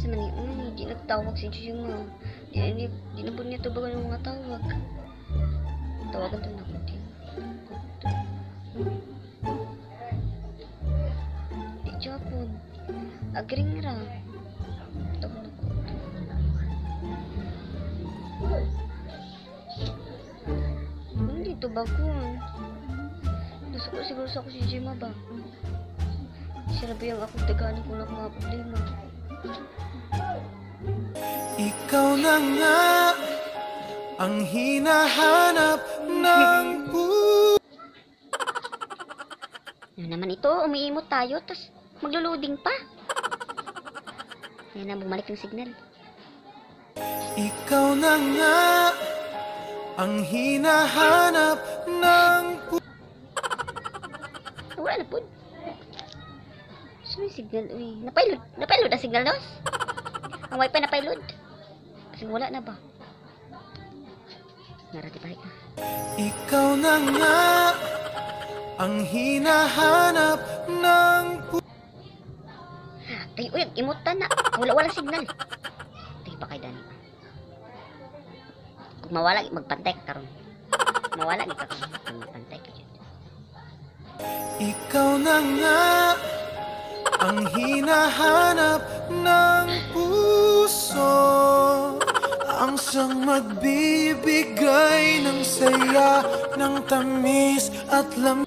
Sa mani, di nagtawag si Jima. Di na po niya tubagan ng mga tawag. Tawagan to na ko din. Di Japon. Agring ra. Tawagan ako. Hindi tubagon. Gusto ko siguro sa ako si Jima ba? Sinabi ang akong taganin ko ng mga problema. Ikaw na nga ang hinahanap ng puso. Ano naman ito? Umiimot tayo, tas maglo-loading pa. Yan na, bumalik yung signal. Ikaw na nga ang hinahanap ng puso. Wala na po. Saan yung signal? Uy, napailod ang signal, dos? Ang wifi napailod. Kasi wala na ba? Narati balik na. Ikaw na nga ang hinahanap ng puso. Tayo, uy, imutan na. Wala signal. Tayo pa kay Dani. Kung mawala, magpantay ka karon. Mawala, di ka karon. Magpantay ka dyan. Ikaw na nga ang hinahanap ng puso, ang siyang magbibigay ng saya, ng tamis at lam.